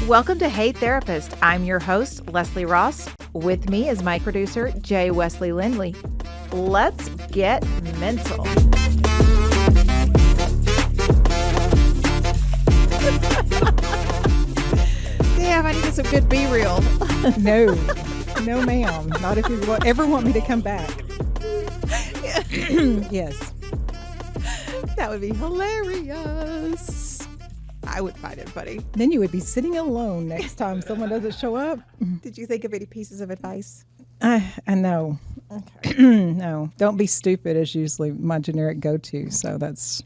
Welcome to Hey Therapist. I'm your host, Leslie Ross. With me is my producer, Jay Wesley Lindley. Let's get mental. Damn, I needed some good B-reel. No, ma'am. Not if you ever want me to come back. Yes. That would be hilarious. I would find it funny. Then you would be sitting alone next time someone doesn't show up. Did you think of any pieces of advice? I know. Okay. No, don't be stupid is usually my generic go-to. So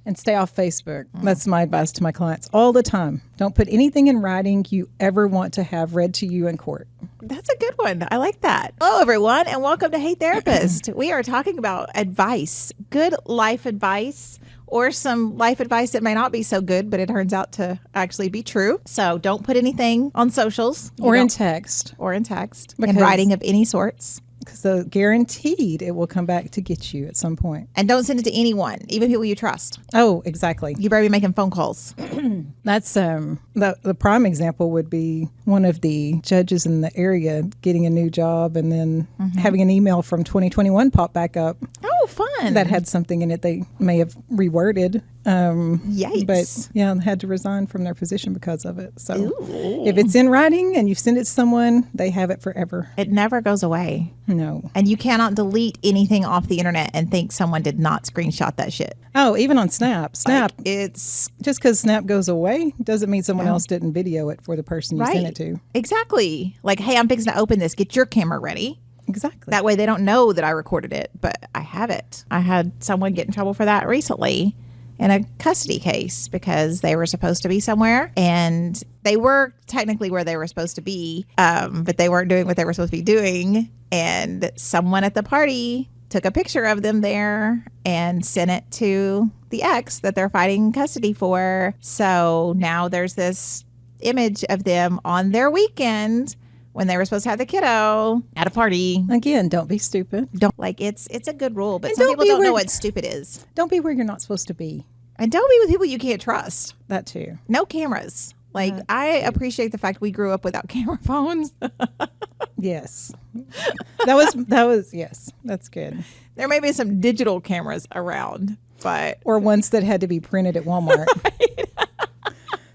and stay off Facebook. That's my advice to my clients all the time. Don't put anything in writing you ever want to have read to you in court. That's a good one. I like that. Hello, everyone, and welcome to Hey Therapist. We are talking about advice, good life advice, or some life advice that may not be so good, but it turns out to actually be true. So don't put anything on socials. Or in text. In writing of any sorts. Because guaranteed it will come back to get you at some point. And don't send it to anyone, even people you trust. Oh, exactly. You better be making phone calls. That's the prime example would be one of the judges in the area getting a new job and then having an email from 2021 pop back up. Oh, fun. That had something in it they may have reworded. Yikes. But yeah, had to resign from their position because of it. So if it's in writing and you send it to someone, they have it forever. It never goes away. No. And you cannot delete anything off the internet and think someone did not screenshot that shit. Oh, even on Snap. Like, it's just because Snap goes away doesn't mean someone else didn't video it for the person you sent it to. Exactly. Like, hey, I'm fixing to open this. Get your camera ready. Exactly. That way they don't know that I recorded it, but I have it. I had someone get in trouble for that recently in a custody case because they were supposed to be somewhere and they were technically where they were supposed to be, but they weren't doing what they were supposed to be doing. And someone at the party took a picture of them there and sent it to the ex that they're fighting custody for. So now there's this image of them on their weekend when they were supposed to have the kiddo at a party. Again, don't be stupid. It's a good rule, but some people don't know what stupid is. Don't be where you're not supposed to be. And don't be with people you can't trust. That too. No cameras. I appreciate the fact we grew up without camera phones. Yes. That was yes, that's good. There may be some digital cameras around, but or ones that had to be printed at Walmart. Right.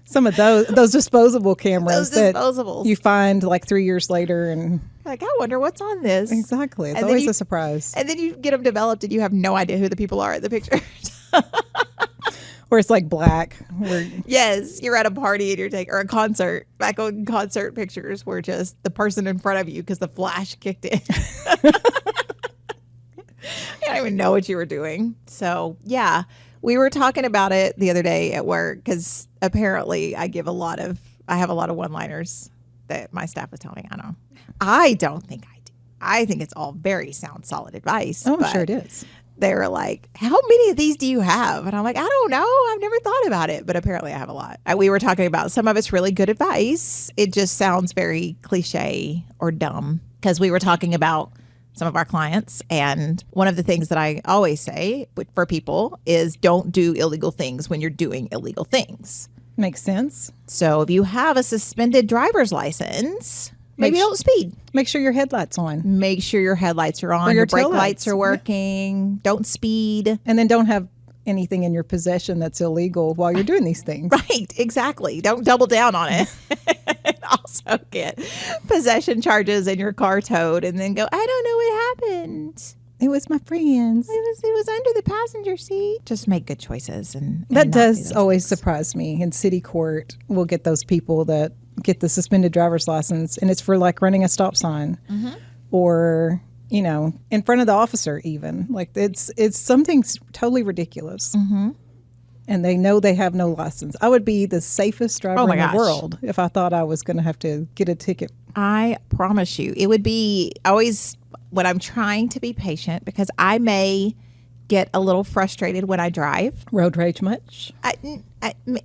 Some of those disposable cameras that you find like 3 years later and like, I wonder what's on this. Exactly. It's always a surprise. And then you get them developed and you have no idea who the people are in the pictures. Or it's like black. Yes, you're at a party and or a concert. Back on concert pictures were just the person in front of you because the flash kicked in. I don't even know what you were doing. So, yeah, we were talking about it the other day at work because apparently I have a lot of one-liners that my staff was telling me. I don't think I do. I think it's all very sound, solid advice. Oh, I'm sure it is. They were like, how many of these do you have? And I'm like, I don't know. I've never thought about it. But apparently I have a lot. We were talking about some of it's really good advice. It just sounds very cliche or dumb because we were talking about some of our clients. And one of the things that I always say for people is don't do illegal things when you're doing illegal things. Makes sense. So if you have a suspended driver's license, maybe don't speed. Make sure your headlights on. Make sure your headlights are on. Or your brake lights are working. Yeah. Don't speed. And then don't have anything in your possession that's illegal while you're doing these things. Right. Exactly. Don't double down on it. Also get possession charges in your car towed and then go, I don't know what happened. It was my friends. It was under the passenger seat. Just make good choices. And that does always surprise me. In city court, we'll get those people that get the suspended driver's license and it's for like running a stop sign or, in front of the officer even. Like it's something totally ridiculous. And they know they have no license. I would be the safest driver in the world if I thought I was going to have to get a ticket. I promise you. It would be always when I'm trying to be patient because I may get a little frustrated when I drive. Road rage much?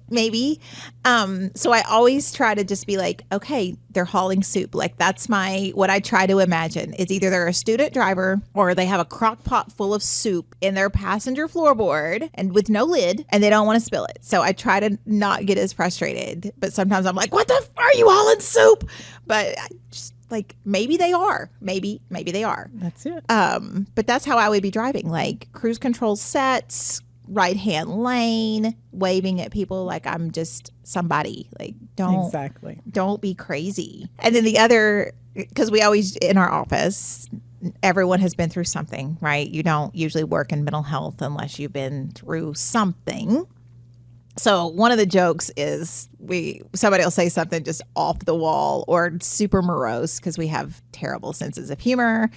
Maybe. So I always try to just be like, okay, they're hauling soup. Like that's what I try to imagine. It's either they're a student driver or they have a crock pot full of soup in their passenger floorboard and with no lid and they don't want to spill it. So I try to not get as frustrated. But sometimes I'm like, what the are you hauling soup? But I just like maybe they are. Maybe they are. That's it. But that's how I would be driving. Like cruise control sets, right hand lane, waving at people like I'm just somebody. Like don't be crazy. And then the other, because we always in our office, everyone has been through something, right? You don't usually work in mental health unless you've been through something. So one of the jokes is somebody will say something just off the wall or super morose because we have terrible senses of humor.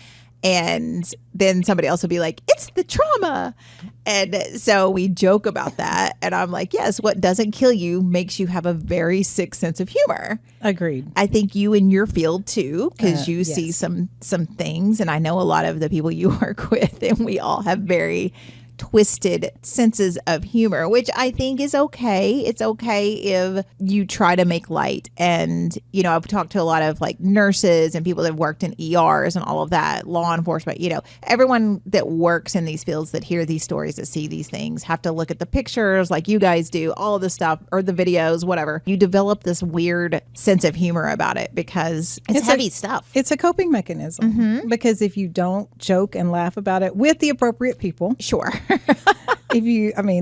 And then somebody else will be like, it's the trauma. And so we joke about that. And I'm like, yes, what doesn't kill you makes you have a very sick sense of humor. Agreed. I think you in your field too, because you yes. see some things. And I know a lot of the people you work with, and we all have very twisted senses of humor, which I think is okay. It's okay if you try to make light. And, you know, I've talked to a lot of like nurses and people that have worked in ERs and all of that, law enforcement, you know, everyone that works in these fields that hear these stories, that see these things, have to look at the pictures like you guys do, all of the stuff or the videos, whatever. You develop this weird sense of humor about it because it's heavy stuff. It's a coping mechanism because if you don't joke and laugh about it with the appropriate people, sure.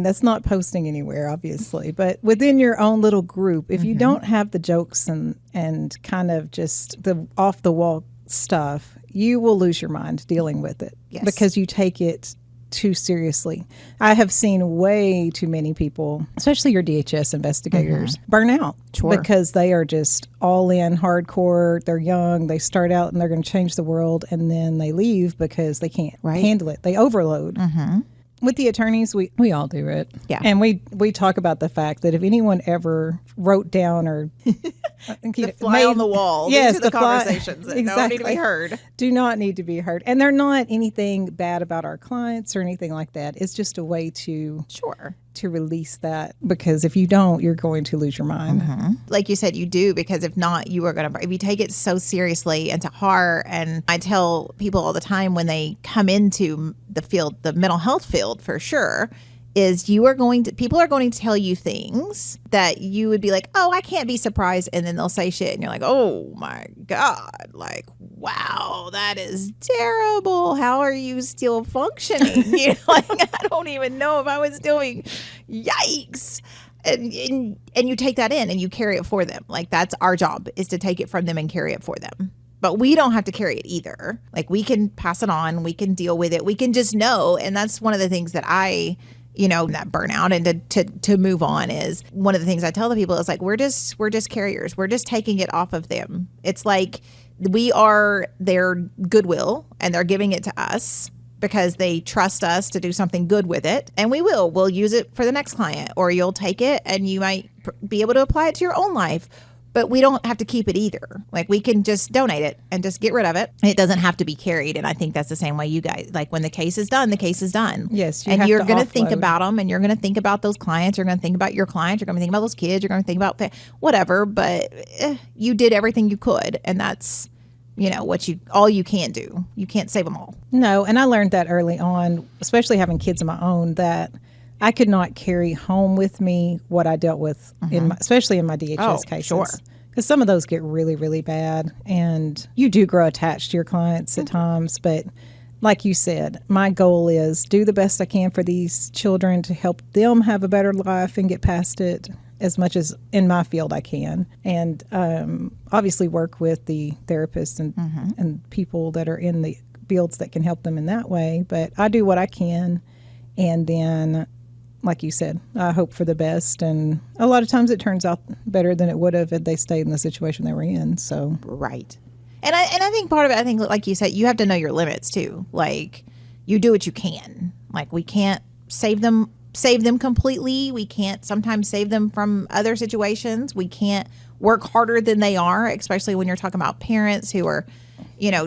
That's not posting anywhere, obviously, but within your own little group, if you don't have the jokes and kind of just the off the wall stuff, you will lose your mind dealing with it because you take it too seriously. I have seen way too many people, especially your DHS investigators, burn out because they are just all in hardcore. They're young. They start out and they're going to change the world, and then they leave because they can't handle it. They overload. With the attorneys, we all do it. Yeah. And we talk about the fact that if anyone ever wrote down or the fly on the wall. Yes, these are the conversations that don't need to be heard. Do not need to be heard. And they're not anything bad about our clients or anything like that. It's just a way to release that, because if you don't, you're going to lose your mind. Like you said, you do, because if not, you are going to, if you take it so seriously and to heart. And I tell people all the time when they come into the field, the mental health field for sure, is people are going to tell you things that you would be like, oh, I can't be surprised. And then they'll say shit and you're like, oh my God, like, wow, that is terrible. How are you still functioning? You know, like, I don't even know if I was doing, yikes. And you take that in and you carry it for them. Like, that's our job, is to take it from them and carry it for them. But we don't have to carry it either. Like, we can pass it on. We can deal with it. We can just know. And that's one of the things that that burnout and to move on is one of the things I tell the people is like, we're just carriers. We're just taking it off of them. It's like we are their goodwill and they're giving it to us because they trust us to do something good with it. And we'll use it for the next client, or you'll take it and you might be able to apply it to your own life. But we don't have to keep it either. Like, we can just donate it and just get rid of it. It doesn't have to be carried. And I think that's the same way you guys, like, when the case is done, the case is done. Yes. And you're going to think about them, and you're going to think about those clients. You're going to think about your clients. You're going to think about those kids. You're going to think about whatever. But you did everything you could. And that's, all you can do. You can't save them all. No. And I learned that early on, especially having kids of my own, that I could not carry home with me what I dealt with, especially in my DHS cases. Sure. Because some of those get really, really bad. And you do grow attached to your clients at times. But like you said, my goal is do the best I can for these children to help them have a better life and get past it as much as in my field I can. And obviously work with the therapists and people that are in the fields that can help them in that way. But I do what I can. And then, like you said, I hope for the best. And a lot of times it turns out better than it would have if they stayed in the situation they were in. So right. And I think part of it, I think, like you said, you have to know your limits too. Like, you do what you can. Like, we can't save them completely. We can't sometimes save them from other situations. We can't work harder than they are, especially when you're talking about parents who are,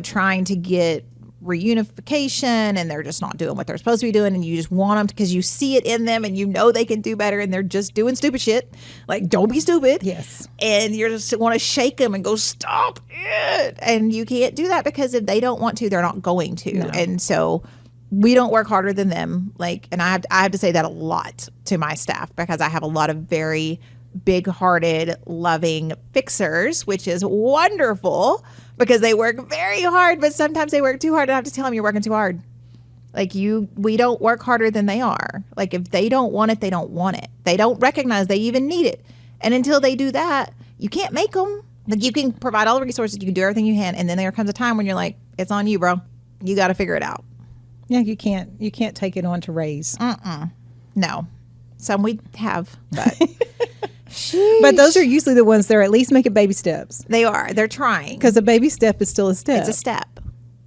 trying to get reunification and they're just not doing what they're supposed to be doing, and you just want them because you see it in them and you know they can do better, and they're just doing stupid shit. Like, don't be stupid. Yes. And you just want to shake them and go, stop it. And you can't do that because if they don't want to, they're not going to. No. And so we don't work harder than them. Like, and I have to say that a lot to my staff because I have a lot of very big-hearted, loving fixers, which is wonderful because they work very hard, but sometimes they work too hard and I have to tell them you're working too hard. Like, we don't work harder than they are. Like, if they don't want it, they don't want it. They don't recognize they even need it. And until they do that, you can't make them. Like, you can provide all the resources, you can do everything you can, and then there comes a time when you're like, it's on you, bro. You got to figure it out. Yeah, you can't take it on to raise. No. Some we have, but but those are usually the ones that are at least making baby steps. they are. They're trying. Because a baby step is still a step. It's a step.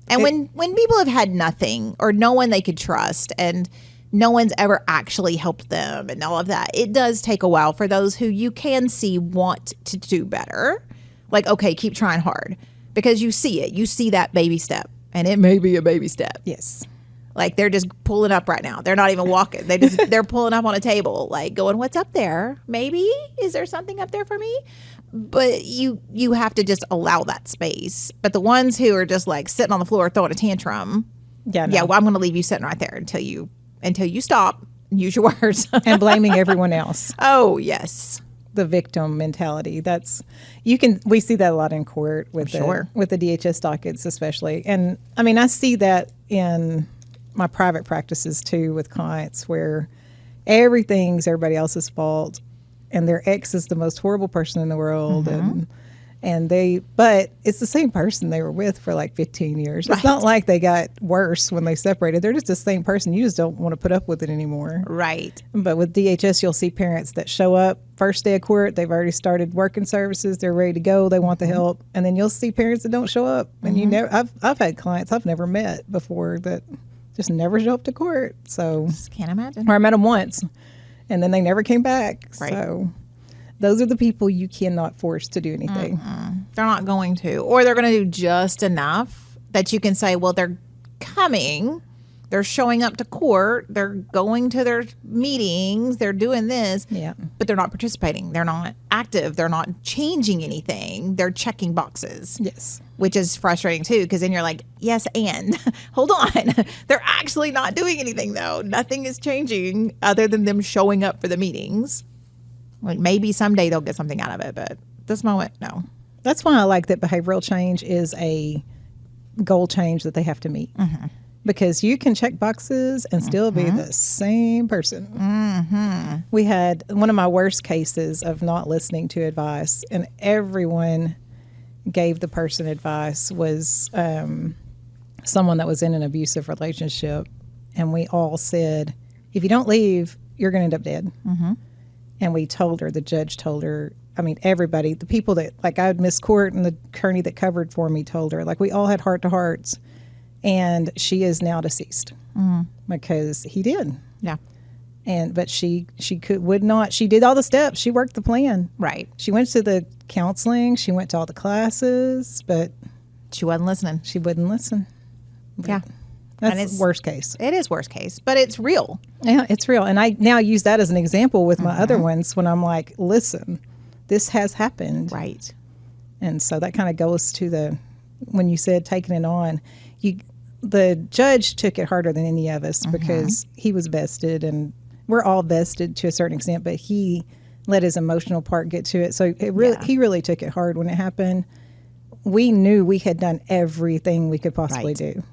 And when people have had nothing or no one they could trust and no one's ever actually helped them and all of that, it does take a while for those who you can see want to do better. Like, okay, keep trying hard because you see it. You see that baby step, and it may be a baby step. Yes. Like, they're just pulling up right now. They're not even walking. They're pulling up on a table, like going, what's up there? Maybe, is there something up there for me? But you have to just allow that space. But the ones who are just like sitting on the floor throwing a tantrum, well, I'm going to leave you sitting right there until you stop. Use your words. And blaming everyone else. Oh, yes. The victim mentality. We see that a lot in court with the DHS dockets especially. And I mean, I see that in my private practices too with clients where everything's everybody else's fault and their ex is the most horrible person in the world. But it's the same person they were with for like 15 years. Right. It's not like they got worse when they separated. They're just the same person. You just don't want to put up with it anymore. Right. But with DHS, you'll see parents that show up first day of court. They've already started working services. They're ready to go. They want the help. And then you'll see parents that don't show up. And I've had clients I've never met before that just never show up to court. So just can't imagine. Or I met them once and then they never came back. Right. So those are the people you cannot force to do anything. They're not going to. Or they're going to do just enough that you can say, well, they're coming. They're showing up to court. They're going to their meetings. They're doing this. Yeah. But they're not participating. They're not active. They're not changing anything. They're checking boxes. Yes. Which is frustrating, too, because then you're like, yes, and hold on. They're actually not doing anything, though. Nothing is changing other than them showing up for the meetings. Like, maybe someday they'll get something out of it, but this moment, no. That's why I like that behavioral change is a goal change that they have to meet. Because you can check boxes and still be the same person. We had one of my worst cases of not listening to advice, and everyone gave the person advice was someone that was in an abusive relationship. And we all said, if you don't leave, you're going to end up dead. And we told her, the judge told her, I mean, everybody, the people that, like I would miss court and the attorney that covered for me told her, like we all had heart-to-hearts. And she is now deceased because he did. Yeah. But she would not, she did all the steps. She worked the plan. Right. She went to the counseling. She went to all the classes, but she wasn't listening. She wouldn't listen. Yeah. That's the worst case. It is worst case, but it's real. Yeah, it's real. And I now use that as an example with my other ones when I'm like, listen, this has happened. Right. And so that kind of goes to when you said taking it on, the judge took it harder than any of us because he was vested, and we're all vested to a certain extent, but he let his emotional part get to it. So he really took it hard when it happened. We knew we had done everything we could possibly do.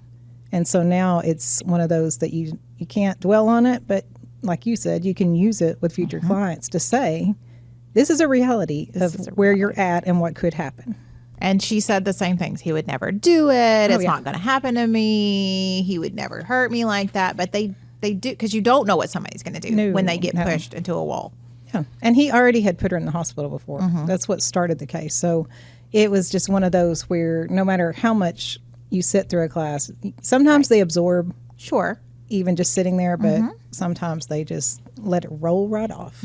And so now it's one of those that you can't dwell on it, but like you said, you can use it with future clients to say, this is a reality of where you're at and what could happen. And she said the same things. He would never do it. It's not going to happen to me. He would never hurt me like that. But they do, because you don't know what somebody's going to do when they get pushed into a wall. Yeah. And he already had put her in the hospital before. That's what started the case. So it was just one of those where no matter how much you sit through a class, sometimes they absorb. Sure. Even just sitting there, but sometimes they just let it roll right off.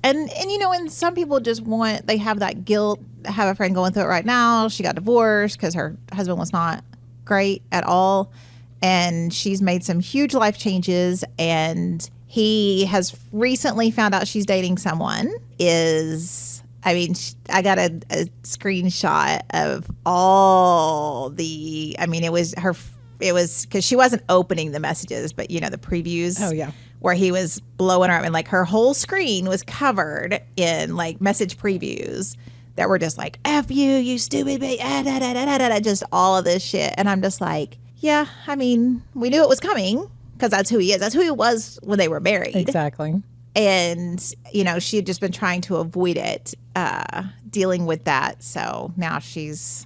And and some people just they have that guilt. I have a friend going through it right now. She got divorced because her husband was not great at all. And she's made some huge life changes. And he has recently found out she's dating someone. I got a screenshot of all the, it was because she wasn't opening the messages, but the previews. Oh, yeah. Where he was blowing her up, and like her whole screen was covered in like message previews that were just like, F you, you stupid bitch, just all of this shit. And I'm just like, yeah, we knew it was coming because that's who he is. That's who he was when they were married. Exactly. And, she had just been trying to avoid it, dealing with that. So now she's,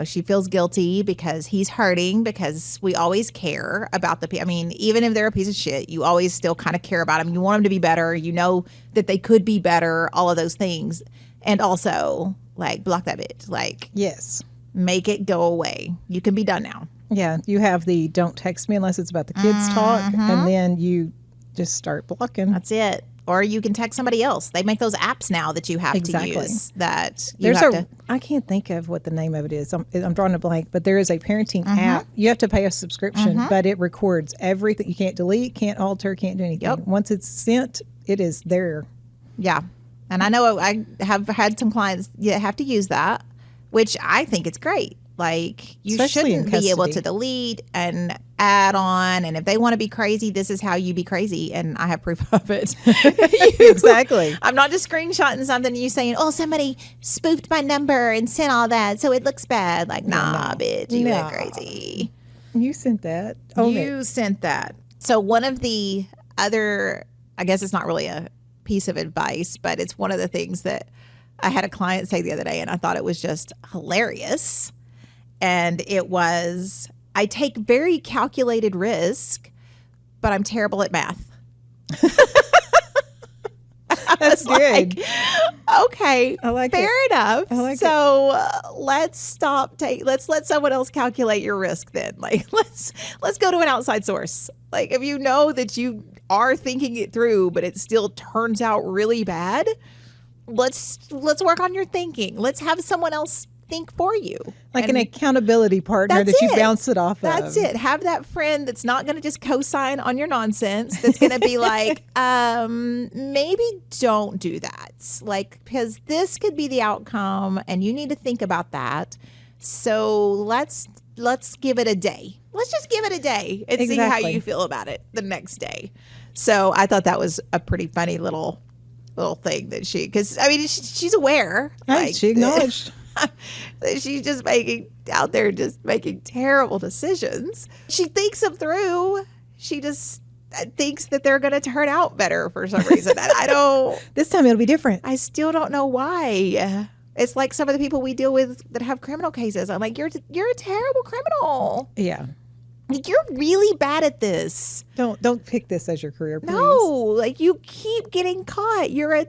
she feels guilty because he's hurting, because we always care about the people. Even if they're a piece of shit, you always still kind of care about them. You want them to be better. You know that they could be better, all of those things. And also, like, block that bitch. Like, yes. Make it go away. You can be done now. Yeah. You have the don't text me unless it's about the kids talk. And then you just start blocking. That's it. Or you can text somebody else. They make those apps now that you have to use. I can't think of what the name of it is. I'm drawing a blank, but there is a parenting app. You have to pay a subscription, but it records everything. You can't delete, can't alter, can't do anything. Yep. Once it's sent, it is there. Yeah. And I know I have had some clients that have to use that, which I think it's great. Like, you Especially shouldn't be able to delete and add on. And if they want to be crazy, this is how you be crazy. And I have proof of it. Exactly. I'm not just screenshotting something and you saying, oh, somebody spoofed my number and sent all that, so it looks bad. Like, nah, bitch, you went crazy. You sent that. You sent that. So one of the other, I guess it's not really a piece of advice, but it's one of the things that I had a client say the other day, and I thought it was just hilarious. And it was, I take very calculated risk, but I'm terrible at math. That's good. Like, okay, I like fair it. enough. I like so let's let someone else calculate your risk then. Like, let's go to an outside source. Like, if you know that you are thinking it through, but it still turns out really bad, let's work on your thinking. Let's have someone else think for you. Like an accountability partner that you bounce it off of. That's it. Have that friend that's not going to just co-sign on your nonsense. That's going to be like, maybe don't do that. Like, because this could be the outcome and you need to think about that. So let's give it a day. Let's just give it a day and see how you feel about it the next day. So I thought that was a pretty funny little thing that she's aware. Right, like, she acknowledged. She's just making terrible decisions. She thinks them through. She just thinks that they're going to turn out better for some reason. And I don't. This time it'll be different. I still don't know why. It's like some of the people we deal with that have criminal cases. I'm like, you're a terrible criminal. Yeah. You're really bad at this. Don't pick this as your career, please. No, like, you keep getting caught. You're a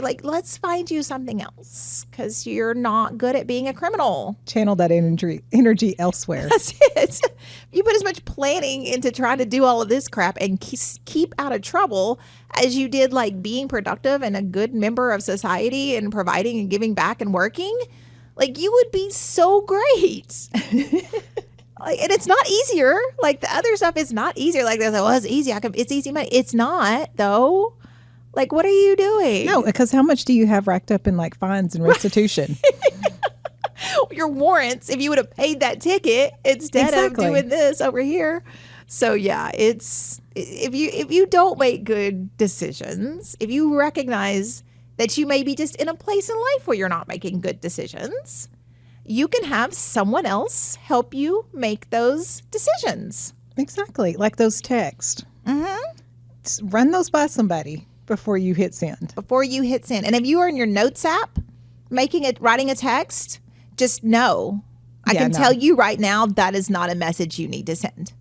like, let's find you something else because you're not good at being a criminal. Channel that energy elsewhere. That's it. You put as much planning into trying to do all of this crap and keep out of trouble as you did like being productive and a good member of society and providing and giving back and working. Like, you would be so great. And it's not easier. Like, the other stuff is not easier. Like, they're like, well, it's easy. It's easy money. It's not, though. Like, what are you doing? No, because how much do you have racked up in like fines and restitution? Your warrants, if you would have paid that ticket instead of doing this over here. So yeah, it's if you don't make good decisions, if you recognize that you may be just in a place in life where you're not making good decisions, you can have someone else help you make those decisions. Exactly. Like those texts. Mm-hmm. Run those by somebody before you hit send. And if you are in your notes app, writing a text, just know. I can tell you right now, that is not a message you need to send.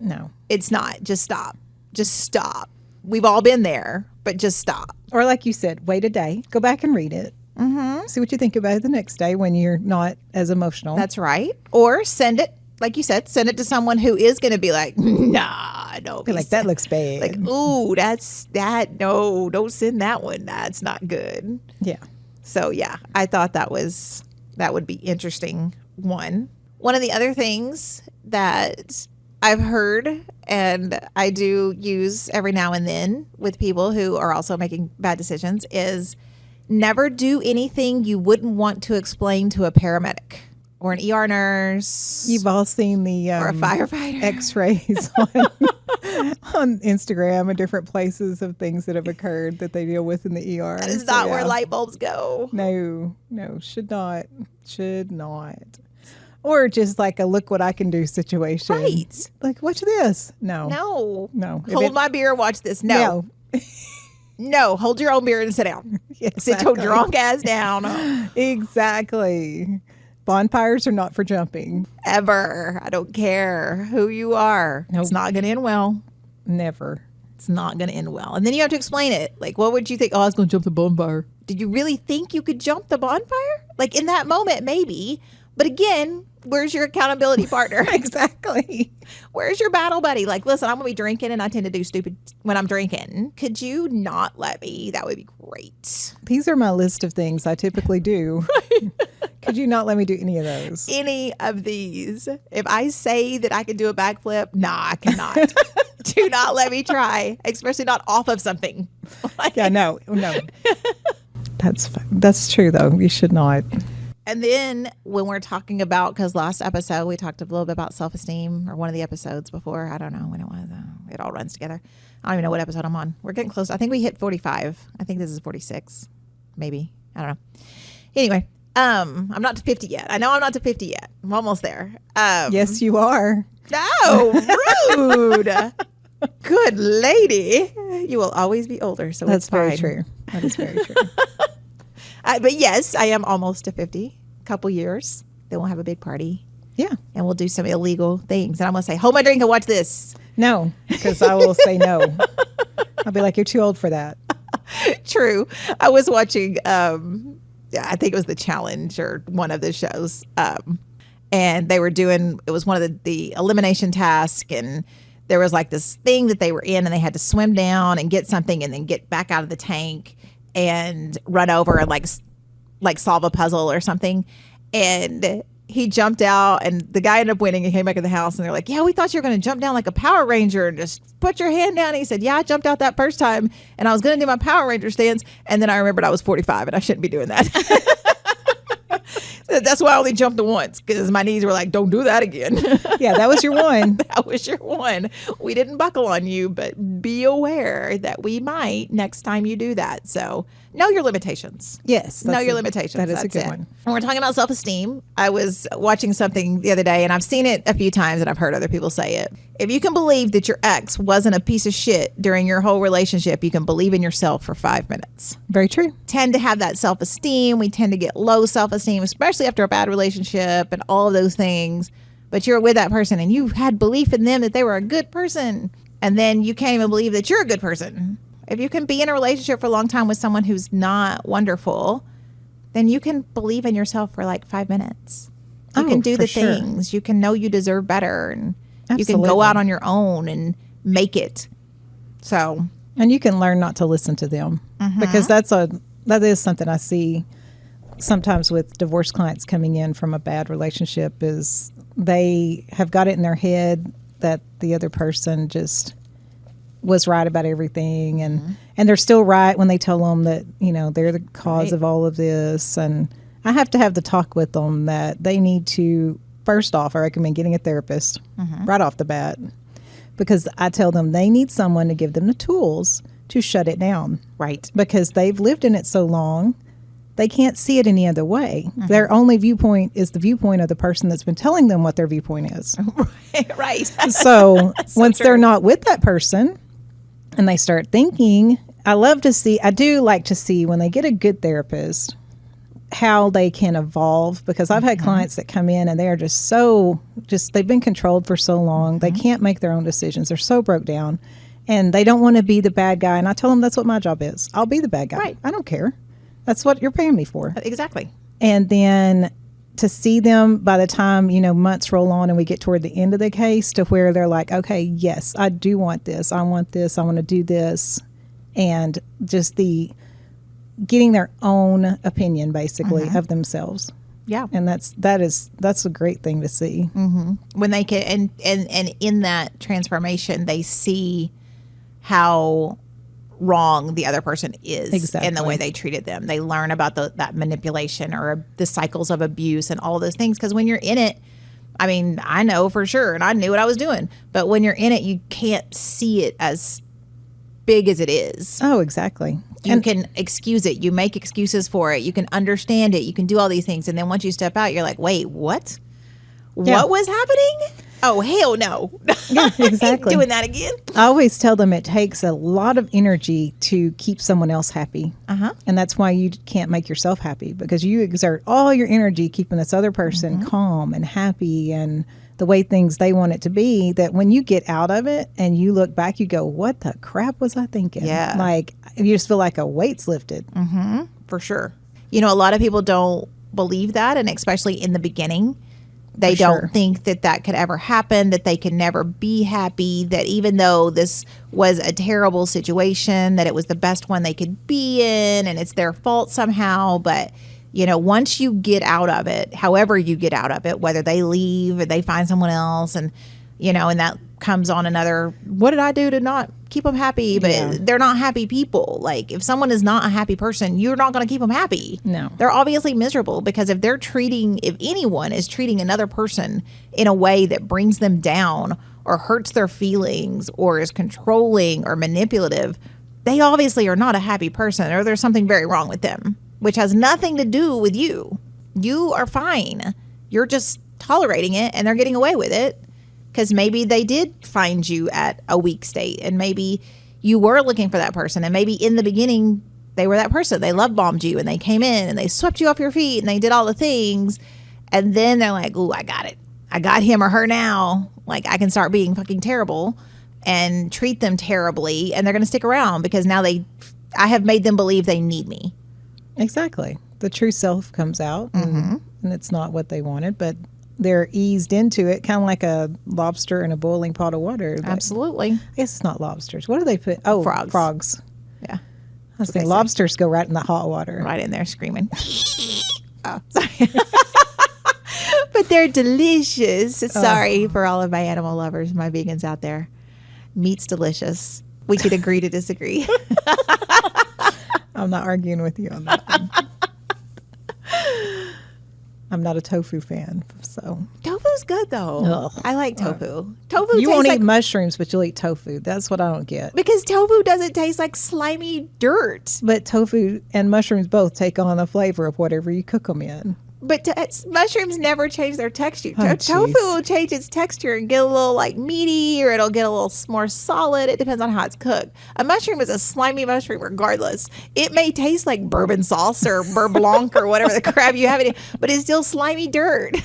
No. It's not. Just stop. Just stop. We've all been there, but just stop. Or like you said, wait a day. Go back and read it. Mm-hmm. See what you think about it the next day when you're not as emotional. That's right. Or send it, like you said, send it to someone who is going to be like, nah, don't be like, that looks bad. Like, ooh, no, don't send that one. That's not good. Yeah. So, yeah, I thought that would be interesting one. One of the other things that I've heard and I do use every now and then with people who are also making bad decisions is never do anything you wouldn't want to explain to a paramedic or an ER nurse. You've all seen the or a firefighter X-rays on Instagram and different places of things that have occurred that they deal with in the ER. That is not where light bulbs go. No, should not. Or just like a look what I can do situation. Right. Like, watch this. No. Hold my beer, watch this. No. Hold your own beer and sit down. Exactly. Sit your drunk ass down. Exactly. Bonfires are not for jumping. Ever. I don't care who you are. Nope. It's not going to end well. Never. It's not going to end well. And then you have to explain it. Like, what would you think? Oh, I was going to jump the bonfire. Did you really think you could jump the bonfire? Like, in that moment, maybe. But again, where's your accountability partner? Exactly. Where's your battle buddy? Like, listen, I'm going to be drinking and I tend to do stupid when I'm drinking. Could you not let me? That would be great. These are my list of things I typically do. Could you not let me do any of those? Any of these. If I say that I can do a backflip, nah, I cannot. Do not let me try, especially not off of something. Yeah, no. That's true, though. You should not. And then when we're talking about, because last episode we talked a little bit about self-esteem, or one of the episodes before. I don't know when it was. It all runs together. I don't even know what episode I'm on. We're getting close. I think we hit 45. I think this is 46. Maybe. I don't know. Anyway, I'm not to 50 yet. I know I'm not to 50 yet. I'm almost there. Yes, you are. No, rude. Good lady. You will always be older, so That's it's fine. very true. That is very true. But yes, I am almost to 50. Couple years. Then we'll have a big party. Yeah. And we'll do some illegal things. And I'm going to say, hold my drink and watch this. No, because I will say no. I'll be like, you're too old for that. True. I was watching, I think it was The Challenge or one of the shows. And they were doing, it was one of the elimination tasks. And there was like this thing that they were in and they had to swim down and get something and then get back out of the tank and run over and like solve a puzzle or something. And he jumped out and the guy ended up winning and came back in the house and they're like, yeah, we thought you were going to jump down like a Power Ranger and just put your hand down. And he said, yeah, I jumped out that first time and I was going to do my Power Ranger stance. And then I remembered I was 45 and I shouldn't be doing that. That's why I only jumped once, because my knees were like, don't do that again. Yeah, that was your one. That was your one. We didn't buckle on you, but be aware that we might next time you do that. So know your limitations. Yes. Know your limitations. That is That's a good it. one. When we're talking about self-esteem, I was watching something the other day, and I've seen it a few times, and I've heard other people say it. If you can believe that your ex wasn't a piece of shit during your whole relationship, you can believe in yourself for 5 minutes. Very true. Tend to have that self-esteem. We tend to get low self-esteem, especially after a bad relationship and all of those things. But you're with that person and you had belief in them that they were a good person. And then you can't even believe that you're a good person. If you can be in a relationship for a long time with someone who's not wonderful, then you can believe in yourself for like 5 minutes. You can do the things. You can know you deserve better. And you can go out on your own and make it. So. And you can learn not to listen to them, because that is something I see sometimes with divorce clients coming in from a bad relationship, is they have got it in their head that the other person just was right about everything, and they're still right when they tell them that, you know, they're the cause of all of this. And I have to have the talk with them that they need to, first off, I recommend getting a therapist right off the bat, because I tell them they need someone to give them the tools to shut it down. Right. Because they've lived in it so long, they can't see it any other way. Their only viewpoint is the viewpoint of the person that's been telling them what their viewpoint is. Right. So once they're not with that person and they start thinking, I do like to see when they get a good therapist, how they can evolve, because I've had clients that come in and they are they've been controlled for so long. They can't make their own decisions. They're so broke down and they don't want to be the bad guy. And I tell them that's what my job is. I'll be the bad guy. Right. I don't care. That's what you're paying me for. Exactly. And then to see them by the time, months roll on and we get toward the end of the case, to where they're like, okay, yes, I do want this. I want this. I want to do this. And just getting their own opinion basically of themselves. Yeah. And that's a great thing to see. When they can, and in that transformation, they see how wrong the other person is in the way they treated them. They learn about that manipulation or the cycles of abuse and all those things. Because when you're in it, I mean, I know for sure, and I knew what I was doing. But when you're in it, you can't see it as big as it is. Oh, exactly. You can excuse it. You make excuses for it. You can understand it. You can do all these things. And then once you step out, you're like, wait, what? Yeah. What was happening? Oh, hell no. Yeah, exactly. Doing that again. I always tell them it takes a lot of energy to keep someone else happy. And that's why you can't make yourself happy, because you exert all your energy keeping this other person calm and happy and the way things they want it to be, that when you get out of it and you look back, you go, what the crap was I thinking? Yeah. Like, you just feel like a weight's lifted. For sure. You know, a lot of people don't believe that, and especially in the beginning. They don't think that could ever happen, that they can never be happy, that even though this was a terrible situation, that it was the best one they could be in and it's their fault somehow. But, you know, once you get out of it, however you get out of it, whether they leave or they find someone else, and, you know, and that comes on another, what did I do to not keep them happy? But they're not happy people. Like, if someone is not a happy person, you're not going to keep them happy. No. They're obviously miserable, because if anyone is treating another person in a way that brings them down or hurts their feelings or is controlling or manipulative, they obviously are not a happy person, or there's something very wrong with them, which has nothing to do with you. You are fine. You're just tolerating it, and they're getting away with it. Because maybe they did find you at a weak state, and maybe you were looking for that person, and maybe in the beginning they were that person. They love bombed you, and they came in and they swept you off your feet and they did all the things, and then they're like, "Ooh, I got it. I got him or her now. Like, I can start being fucking terrible and treat them terribly, and they're going to stick around because now I have made them believe they need me." Exactly. The true self comes out, and it's not what they wanted, but they're eased into it, kind of like a lobster in a boiling pot of water. Absolutely. I guess it's not lobsters. What do they put? Oh, frogs. Yeah. I was thinking lobsters go right in the hot water. Right in there screaming. Oh, sorry. But they're delicious. Sorry for all of my animal lovers, my vegans out there. Meat's delicious. We could agree to disagree. I'm not arguing with you on that one. I'm not a tofu fan, so. Tofu's good, though. Ugh. I like tofu. Tofu You won't tastes eat mushrooms, but you'll eat tofu. That's what I don't get. because tofu doesn't taste like slimy dirt. But tofu and mushrooms both take on the flavor of whatever you cook them in. But mushrooms never change their texture. Oh, Tofu jeez. will change its texture and get a little like meaty, or it'll get a little more solid. It depends on how it's cooked. A mushroom is a slimy mushroom regardless. It may taste like bourbon sauce or beurre blanc or whatever the crap you have it in, but it's still slimy dirt.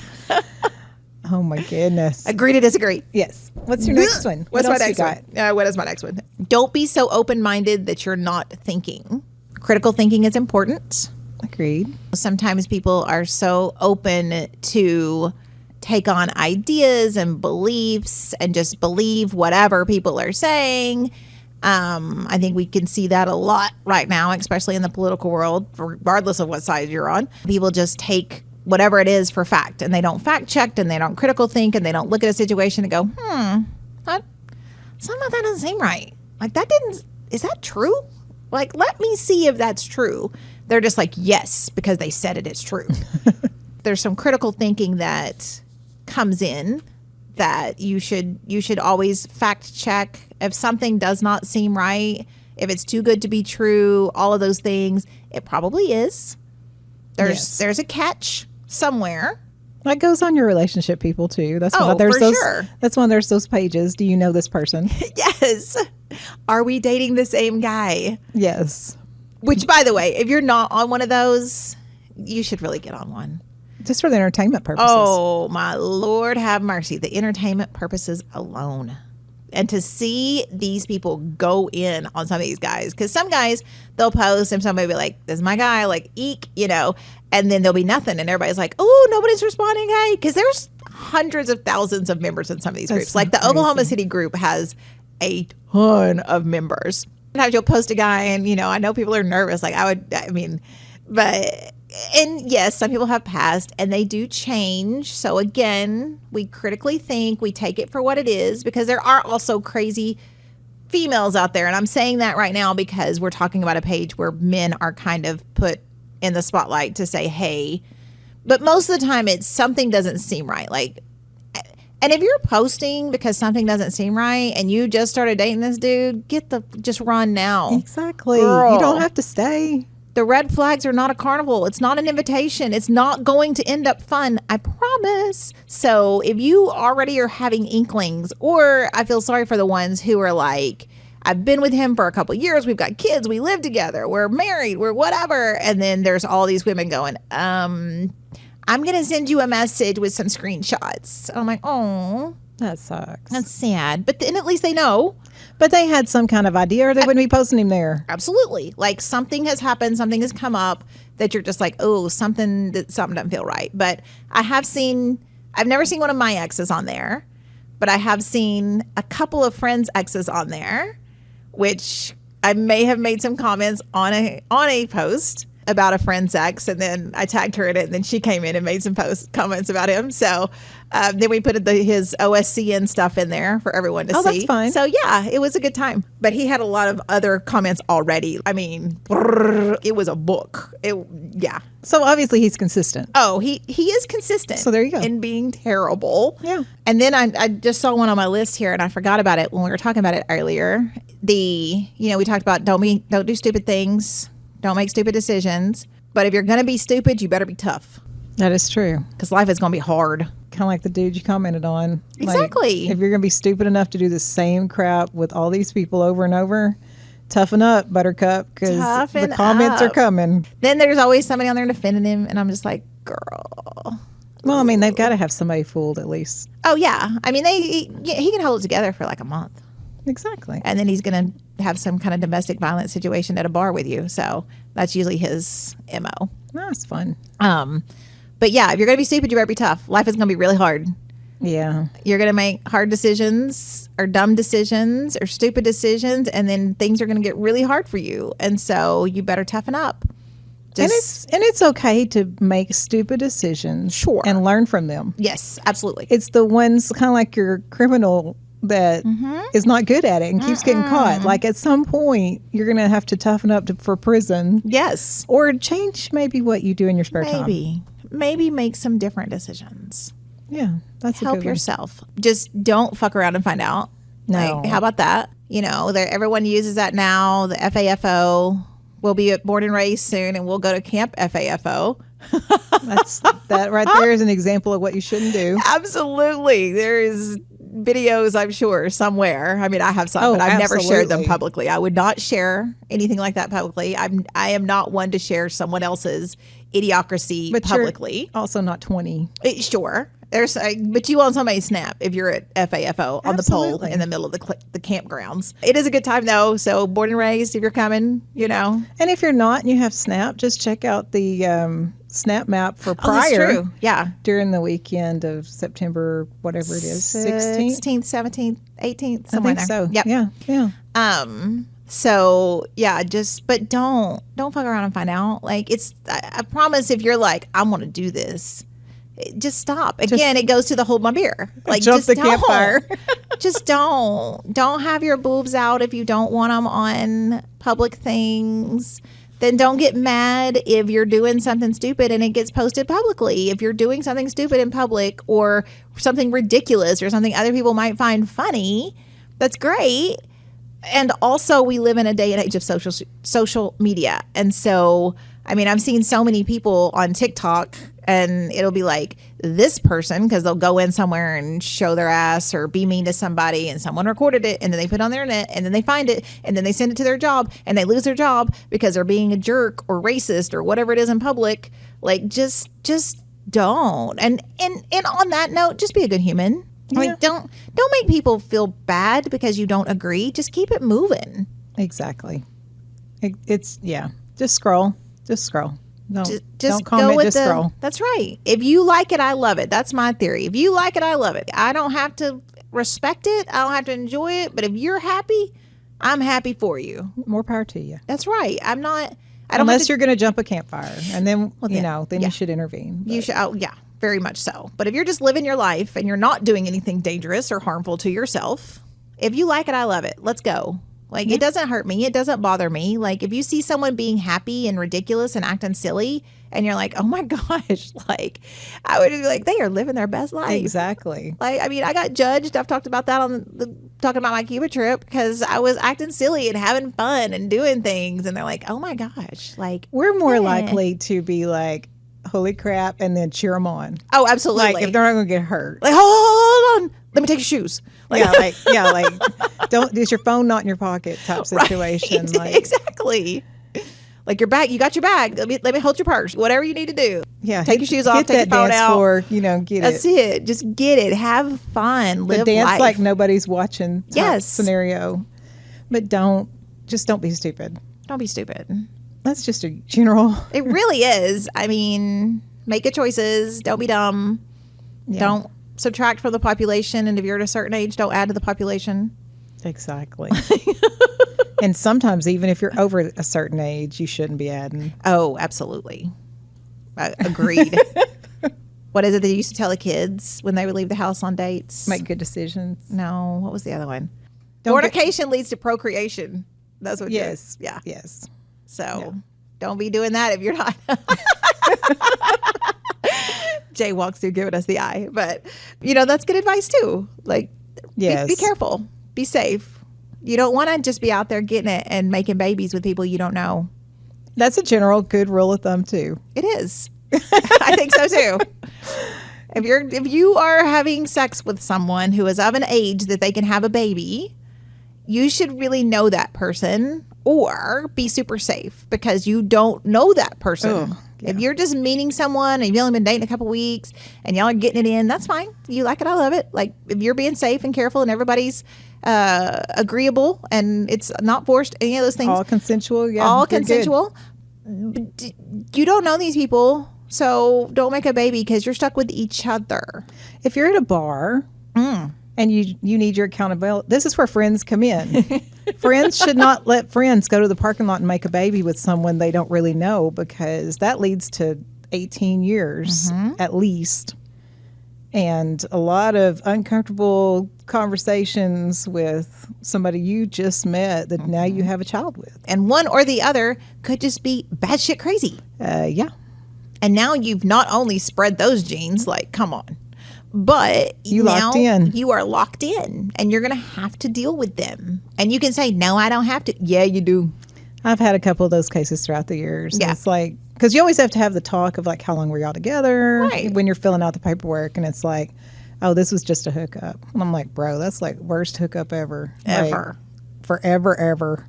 Oh my goodness. Agree to disagree. Yes. What's your next one? What's What my else you next one? What is my next one? Don't be so open-minded that you're not thinking. Critical thinking is important. Agreed. Sometimes people are so open to take on ideas and beliefs and just believe whatever people are saying. I think we can see that a lot right now, especially in the political world, regardless of what side you're on. People just take whatever it is for fact, and they don't fact check, and they don't critical think, and they don't look at a situation and go, some of that doesn't seem right. Like, is that true? Like, let me see if that's true. They're just like, yes, because they said it is true. There's some critical thinking that comes in that you should always fact check. If something does not seem right, if it's too good to be true, all of those things, it probably is. There's a catch somewhere. That goes on your relationship people too. That's why for sure. That's why there's those pages. Do you know this person? Yes. Are we dating the same guy? Yes. Which, by the way, if you're not on one of those, you should really get on one. Just for the entertainment purposes. Oh, my Lord, have mercy. The entertainment purposes alone. And to see these people go in on some of these guys, because some guys, they'll post and somebody will be like, this is my guy, like, eek, and then there'll be nothing. And everybody's like, oh, nobody's responding. Hey, because there's hundreds of thousands of members in some of these groups. That's like the crazy. Oklahoma City group has a ton of members. Sometimes you'll post a guy and, I know people are nervous. Like but And yes, some people have passed and they do change. So again, we critically think, we take it for what it is, because there are also crazy females out there. And I'm saying that right now because we're talking about a page where men are kind of put in the spotlight to say, hey, but most of the time it's something doesn't seem right. Like, and if you're posting because something doesn't seem right and you just started dating this dude, just run now. Exactly. Girl. You don't have to stay. The red flags are not a carnival. It's not an invitation. It's not going to end up fun. I promise. So if you already are having inklings, or I feel sorry for the ones who are like, I've been with him for a couple years. We've got kids. We live together. We're married. We're whatever. And then there's all these women going, I'm going to send you a message with some screenshots. I'm like, oh, That sucks. that's sad. But then at least they know. But they had some kind of idea, or they wouldn't be posting him there. Absolutely. Like something has happened, something has come up that you're just like, oh, something doesn't feel right. But I've never seen one of my exes on there, but I have seen a couple of friends' exes on there, which I may have made some comments on a post about a friend's ex, and then I tagged her in it, and then she came in and made some comments about him. So then we put his OSCN stuff in there for everyone to see. Oh, that's fine. So yeah, it was a good time. But he had a lot of other comments already. I mean, it was a book. Yeah. So obviously he's consistent. Oh, he is consistent. So there you go. In being terrible. Yeah. And then I just saw one on my list here, and I forgot about it when we were talking about it earlier. We talked about don't do stupid things. Don't make stupid decisions. But if you're going to be stupid, you better be tough. That is true. Because life is going to be hard. Kind of like the dude you commented on. Exactly. Like, if you're going to be stupid enough to do the same crap with all these people over and over, toughen up, Buttercup, because the comments are coming. Then there's always somebody on there defending him, and I'm just like, girl. Well, I mean, they've got to have somebody fooled at least. Oh, yeah. I mean, he can hold it together for like a month. Exactly. And then he's going to have some kind of domestic violence situation at a bar with you. So that's usually his MO. That's fun. But yeah, if you're going to be stupid, you better be tough. Life is going to be really hard. Yeah. You're going to make hard decisions or dumb decisions or stupid decisions, and then things are going to get really hard for you. And so you better toughen up. And it's okay to make stupid decisions. Sure. And learn from them. Yes, absolutely. It's the ones kind of like your criminal that is not good at it and keeps getting caught. Like at some point, you're going to have to toughen up for prison. Yes. Or change maybe what you do in your spare time. Maybe make some different decisions. Yeah, that's a Help good one. yourself. Just don't fuck around and find out. No. Like, how about that? Everyone uses that now. The FAFO will be at Born and Raised soon, and we'll go to Camp FAFO. That right there is an example of what you shouldn't do. Absolutely. There is videos, I'm sure, somewhere. I mean, I have some, but I've never shared them publicly. I would not share anything like that publicly. I am not one to share someone else's idiocracy publicly. You're also not 20. Sure. But you on somebody's snap if you're at FAFO on the pole in the middle of the campgrounds. It is a good time, though. So Born and Raised, if you're coming, And if you're not and you have Snap, just check out the Snap map for prior. That's true. Yeah. During the weekend of September, whatever it is, 16th? 16th, 17th, 18th, I somewhere think there. so. Yep. Yeah. So yeah, but don't fuck around and find out. Like I promise, if you're like, I want to do this, just stop. Again, it goes to the hold my beer. Like jump just the campfire. Just don't have your boobs out if you don't want them on public things. Then don't get mad if you're doing something stupid and it gets posted publicly. If you're doing something stupid in public or something ridiculous or something other people might find funny, that's great. And also, we live in a day and age of social media. And so, I mean, I've seen so many people on TikTok, and it'll be like this person, because they'll go in somewhere and show their ass or be mean to somebody, and someone recorded it, and then they put it on their internet, and then they find it, and then they send it to their job, and they lose their job because they're being a jerk or racist or whatever it is in public. Like, just don't. And on that note, just be a good human. Like, don't make people feel bad because you don't agree. Just keep it moving. Exactly. Just scroll. Don't comment, go with just scroll. That's right. If you like it, I love it. That's my theory. If you like it, I love it. I don't have to respect it. I don't have to enjoy it. But if you're happy, I'm happy for you. More power to you. That's right. I'm not I don't Unless you're going to jump a campfire, and then then yeah. you should intervene. You should. Oh, yeah, very much so. But if you're just living your life and you're not doing anything dangerous or harmful to yourself, if you like it, I love it. Let's go. Like, it doesn't hurt me. It doesn't bother me. Like, if you see someone being happy and ridiculous and acting silly, and you're like, oh my gosh, like, I would be like, they are living their best life. Exactly. Like, I mean, I got judged. I've talked about that talking about my Cuba trip, because I was acting silly and having fun and doing things. And they're like, oh my gosh, like, We're more likely to be like, holy crap, and then cheer them on. oh, absolutely. Like, if they're not going to get hurt. Like, hold on, let me take your shoes. Like, like, don't, is your phone not in your pocket type situation. Right. Like, Exactly. Like, your bag, you got your bag. Let me hold your purse. Whatever you need to do. yeah. Take your shoes off, hit take your that phone dance out. floor, get That's it. it. Just get it. Have fun. Live The dance life. like nobody's watching type Yes. scenario. But don't be stupid. Don't be stupid. That's just a general. It really is. I mean, make good choices. Don't be dumb. Yeah. Don't subtract from the population. And if you're at a certain age, don't add to the population. Exactly. And sometimes even if you're over a certain age, you shouldn't be adding. Oh, absolutely. Agreed. What is it that you used to tell the kids when they would leave the house on dates? Make good decisions. No, what was the other one? Don't Fornication leads to procreation. That's what. Yes. Yeah. Yes. So don't be doing that if you're not. Jay walks through giving us the eye, but that's good advice too. Like, Yes. be careful, be safe. You don't want to just be out there getting it and making babies with people you don't know. That's a general good rule of thumb too. It is. I think so too. If you are having sex with someone who is of an age that they can have a baby, you should really know that person or be super safe, because you don't know that person. Oh, yeah. If you're just meeting someone and you've only been dating a couple weeks and y'all are getting it in, that's fine. You like it, I love it. Like, if you're being safe and careful and everybody's agreeable and it's not forced, any of those things. All consensual. Yeah. All you're good. consensual. You don't know these people, so don't make a baby, because you're stuck with each other. If you're at a bar and you need your accountability, this is where friends come in. Friends should not let friends go to the parking lot and make a baby with someone they don't really know, because that leads to 18 years at least. And a lot of uncomfortable conversations with somebody you just met that now you have a child with. And one or the other could just be batshit crazy. Yeah. And now you've not only spread those genes, like, come on, but You now locked in. You are locked in, and you're going to have to deal with them. And you can say, no, I don't have to. Yeah, you do. I've had a couple of those cases throughout the years. Yeah. It's like, because you always have to have the talk of like, how long were y'all together? Right. When you're filling out the paperwork, and it's like, oh, this was just a hookup. And I'm like, bro, that's like worst hookup ever. Ever. Like, forever, ever.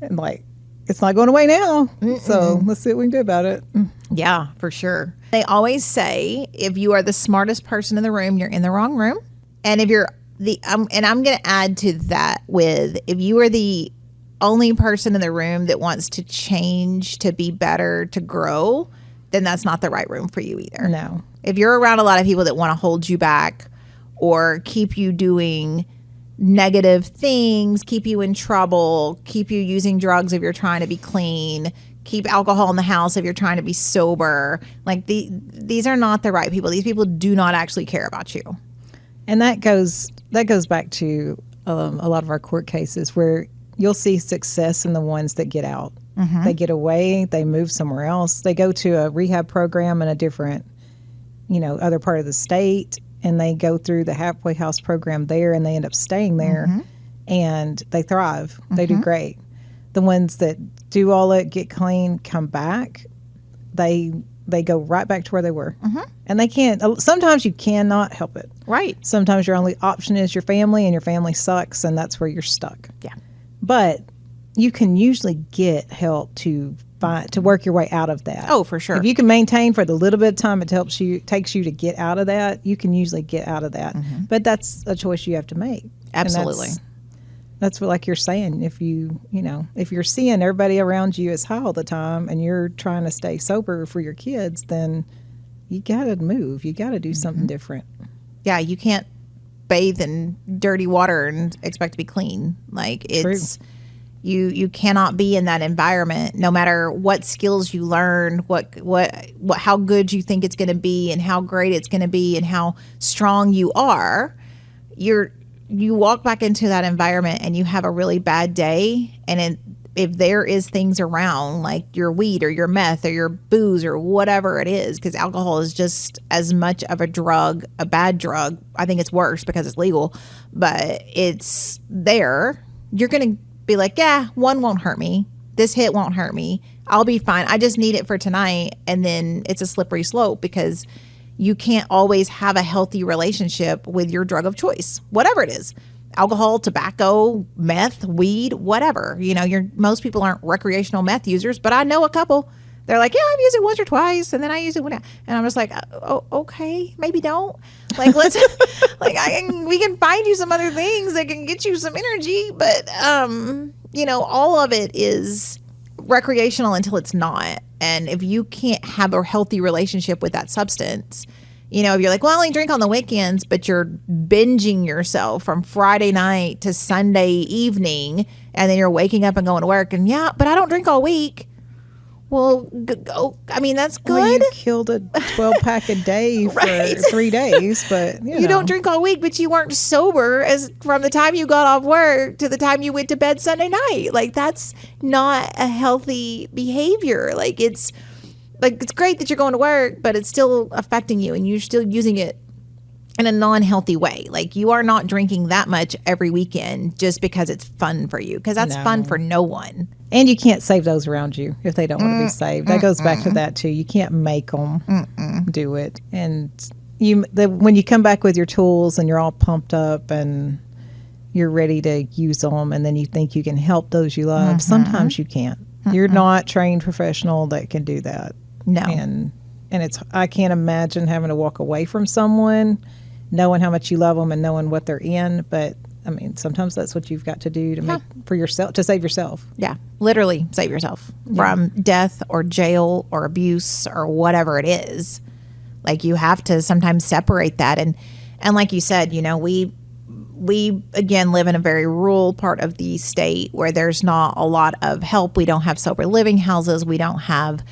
And like, it's not going away now. So let's see what we can do about it. Yeah, for sure. They always say, if you are the smartest person in the room, you're in the wrong room. And if you're and I'm going to add to that with, if you are the only person in the room that wants to change, to be better, to grow, then that's not the right room for you either. No. If you're around a lot of people that want to hold you back or keep you doing negative things, keep you in trouble, keep you using drugs if you're trying to be clean, keep alcohol in the house if you're trying to be sober, like these are not the right people. These people do not actually care about you. And that goes back to a lot of our court cases where you'll see success in the ones that get out. They get away, they move somewhere else, they go to a rehab program in a different, other part of the state, and they go through the halfway house program there, and they end up staying there, and they thrive. They do great. The ones that do all it, get clean, come back, they go right back to where they were. And they can't, sometimes you cannot help it. Right. Sometimes your only option is your family, and your family sucks, and that's where you're stuck. Yeah. But you can usually get help to work your way out of that. Oh, for sure. If you can maintain for the little bit of time it takes you to get out of that, you can usually get out of that. But that's a choice you have to make. Absolutely. And that's what, like you're saying, if you're seeing everybody around you is high all the time and you're trying to stay sober for your kids, then you got to move. You got to do something different. Yeah, you can't bathe in dirty water and expect to be clean. Like, You cannot be in that environment, no matter what skills you learn, what how good you think it's going to be, and how great it's going to be, and how strong you are. You walk back into that environment and you have a really bad day, and if there is things around like your weed or your meth or your booze or whatever it is, because alcohol is just as much of a drug, a bad drug. I think it's worse because it's legal, but it's there. You're going to be like, yeah, one won't hurt me. This hit won't hurt me. I'll be fine. I just need it for tonight. And then it's a slippery slope, because you can't always have a healthy relationship with your drug of choice, whatever it is. Alcohol, tobacco, meth, weed, whatever. Most people aren't recreational meth users, but I know a couple. They're like, yeah, I've used it once or twice, and then I use it and I'm just like, oh, okay, maybe don't. Like, let's we can find you some other things that can get you some energy, but all of it is recreational until it's not. And if you can't have a healthy relationship with that substance, if you're like, well, I only drink on the weekends, but you're binging yourself from Friday night to Sunday evening, and then you're waking up and going to work, and yeah, but I don't drink all week. Well, that's good. Well, you killed a 12-pack a day right. for 3 days, but you don't drink all week, but you weren't sober as from the time you got off work to the time you went to bed Sunday night. Like, that's not a healthy behavior. It's great that you're going to work, but it's still affecting you, and you're still using it in a non-healthy way. Like, you are not drinking that much every weekend just because it's fun for you, because that's fun for no one. And you can't save those around you if they don't want to be saved. That goes back to that too. You can't make them do it. And when you come back with your tools and you're all pumped up and you're ready to use them, and then you think you can help those you love, sometimes you can't. You're not trained professional that can do that. No. And I can't imagine having to walk away from someone, knowing how much you love them and knowing what they're in. But sometimes that's what you've got to do to make for yourself, to save yourself. Yeah, literally save yourself from death or jail or abuse or whatever it is. Like, you have to sometimes separate that. And like you said, we again live in a very rural part of the state where there's not a lot of help. We don't have sober living houses. We don't have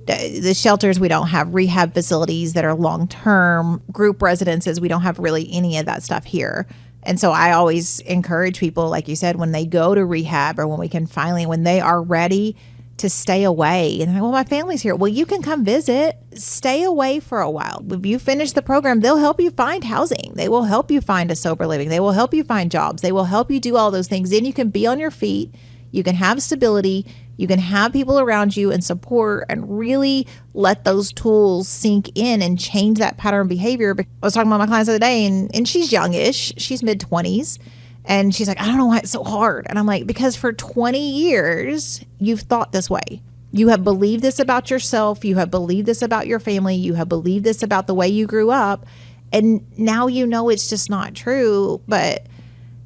the shelters. We don't have rehab facilities that are long-term group residences. We don't have really any of that stuff here. And so I always encourage people, like you said, when they go to rehab, or when they are ready to stay away. And they're like, well, my family's here. Well, you can come visit. Stay away for a while. If you finish the program, they'll help you find housing. They will help you find a sober living. They will help you find jobs. They will help you do all those things. Then you can be on your feet. You can have stability. You can have people around you and support, and really let those tools sink in and change that pattern of behavior. I was talking about my clients the other day, and she's youngish. She's mid-20s. And she's like, I don't know why it's so hard. And I'm like, because for 20 years, you've thought this way. You have believed this about yourself. You have believed this about your family. You have believed this about the way you grew up. And now it's just not true. But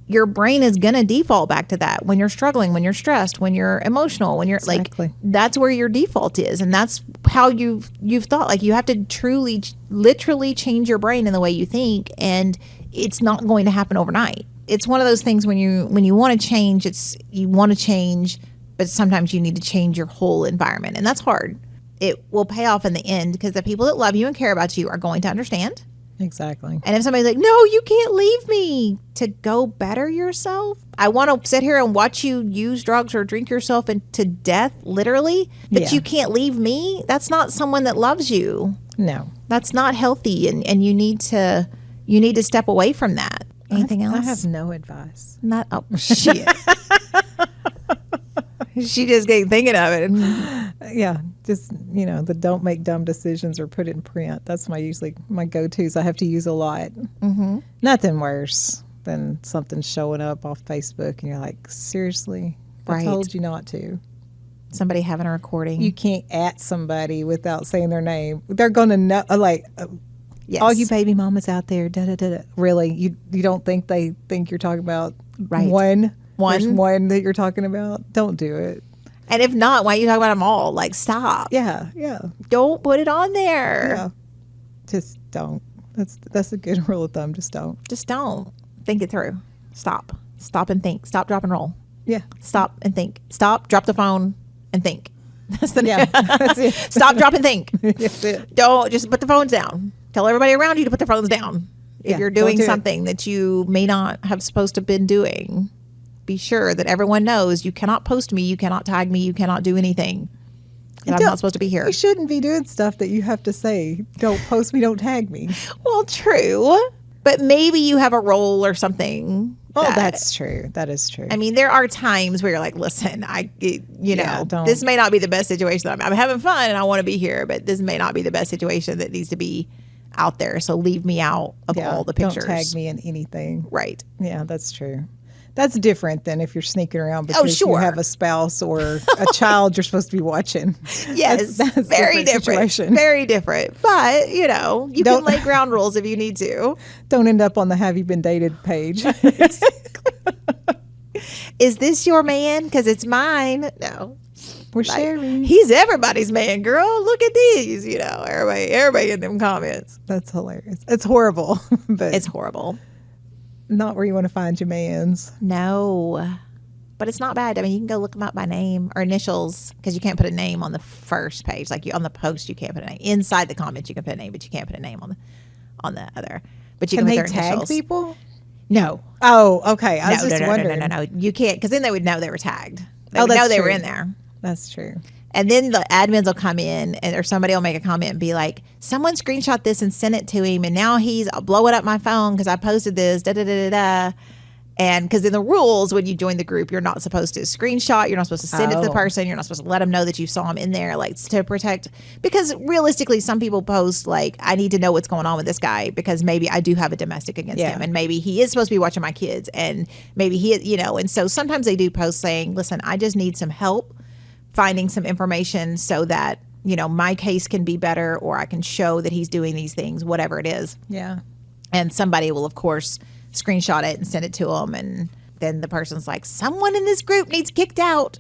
your brain is going to default back to that when you're struggling, when you're stressed, when you're emotional, when you're exactly. That's where your default is. And that's how you've thought. Like, you have to truly, literally change your brain in the way you think. And it's not going to happen overnight. It's one of those things when you want to change, you want to change, but sometimes you need to change your whole environment. And that's hard. It will pay off in the end, because the people that love you and care about you are going to understand. Exactly. And if somebody's like, no, you can't leave me to go better yourself. I want to sit here and watch you use drugs or drink yourself into death, literally, but you can't leave me. That's not someone that loves you. No. That's not healthy. And you need to step away from that. Anything else? I have no advice. Not, oh, shit. She just kept thinking of it. Yeah, just, the don't make dumb decisions or put it in print. That's usually my go-tos. I have to use a lot. Mm-hmm. Nothing worse than something showing up off Facebook and you're like, seriously? I told you not to. Somebody having a recording. You can't at somebody without saying their name. They're going to know, yes. All you baby mamas out there, da-da-da-da. Really? You don't think they think you're talking about one? There's one that you're talking about? Don't do it. And if not, why are you talking about them all? Like, stop. Yeah. Don't put it on there. Yeah. Just don't. That's a good rule of thumb. Just don't. Just don't. Think it through. Stop and think. Stop, drop, and roll. Yeah. Stop and think. Stop, drop the phone, and think. That's the That's it. Stop, drop, and think. That's it. Don't just put the phones down. Tell everybody around you to put their phones down. If Yeah, you're don't doing do it. something that you may not have supposed to have been doing, be sure that everyone knows you cannot post me, you cannot tag me, you cannot do anything. I'm not supposed to be here. You shouldn't be doing stuff that you have to say. Don't post me, don't tag me. Well, true. But maybe you have a role or something. Oh, that- that's true. That is true. I mean, there are times where you're like, listen, this may not be the best situation. I'm having fun and I want to be here, but this may not be the best situation that needs to be out there. So leave me out of all the pictures. Don't tag me in anything. Right. Yeah, that's true. That's different than if you're sneaking around because sure. you have a spouse or a child you're supposed to be watching. Yes. That's very different. situation. Very different. But, you can Don't- lay ground rules if you need to. Don't end up on the Have You Been Dated page. Is this your man? Because it's mine. No. We're sharing. He's everybody's man, girl. Look at these. Everybody in them comments. That's hilarious. It's horrible, but It's horrible. not where you want to find your mans. No. But it's not bad. I mean, you can go look them up by name or initials because you can't put a name on the first page. Like on the post, you can't put a name. Inside the comments, you can put a name, but you can't put a name on the other. But you Can can they put their tag initials. people? No. Oh, okay. I was No, just no, wondering. no. You can't because then they would know they were tagged. They Oh, would know that's they were true. in there. That's true. And then the admins will come in or somebody will make a comment and be like, someone screenshot this and sent it to him. And now he's blowing up my phone because I posted this, da-da-da-da-da. And because in the rules, when you join the group, you're not supposed to screenshot. You're not supposed to send it to the Oh. person. You're not supposed to let them know that you saw him in there, like to protect. Because realistically, some people post like, I need to know what's going on with this guy because maybe I do have a domestic against Yeah. him. And maybe he is supposed to be watching my kids. And maybe and so sometimes they do post saying, listen, I just need some help finding some information so that, my case can be better or I can show that he's doing these things, whatever it is. Yeah. And somebody will, of course, screenshot it and send it to them. And then the person's like, someone in this group needs kicked out.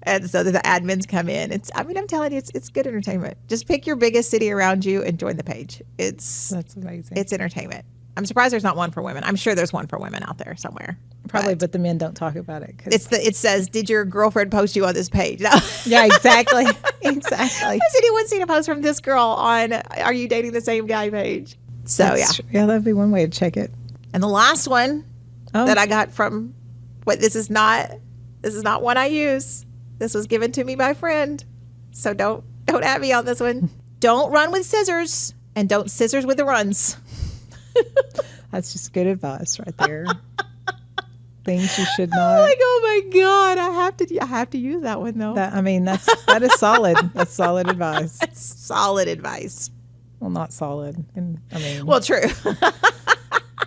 And so the admins come in. I'm telling you, it's good entertainment. Just pick your biggest city around you and join the page. That's amazing. It's entertainment. I'm surprised there's not one for women. I'm sure there's one for women out there somewhere. Probably, but the men don't talk about it. It says, did your girlfriend post you on this page? No. Yeah, exactly. Exactly. Has anyone seen a post from this girl on Are You Dating the Same Guy page? So, That's true. Yeah, that'd be one way to check it. And the last one Oh. that I got from this is not one I use. This was given to me by a friend. So don't at me on this one. Don't run with scissors and don't scissors with the runs. That's just good advice right there. Things you should I'm not. like, oh my God, I have to use that one though. That is solid. That's solid advice. That's solid advice. Well, not solid. And Well, true.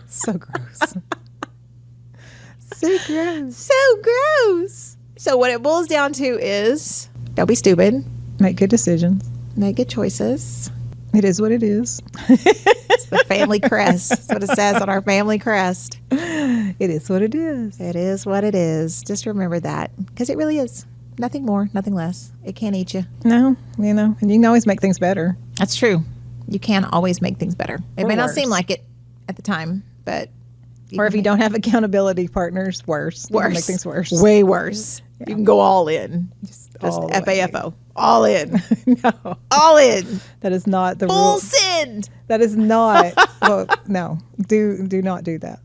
so gross. So gross. So gross. So what it boils down to is don't be stupid. Make good decisions. Make good choices. It is what it is. It's the family crest. That's what it says on our family crest. It is what it is. It is what it is. Just remember that because it really is. Nothing more, nothing less. It can't eat you. No, and you can always make things better. That's true. You can always make things better. It Or may not worse. seem like it at the time, but Or if you don't have accountability partners, worse. You can make things worse. Way worse. You can go all in. Just all the way. FAFO. All in. No, All in. that is not the Full rule. send. That is not. Well, no, do not do that.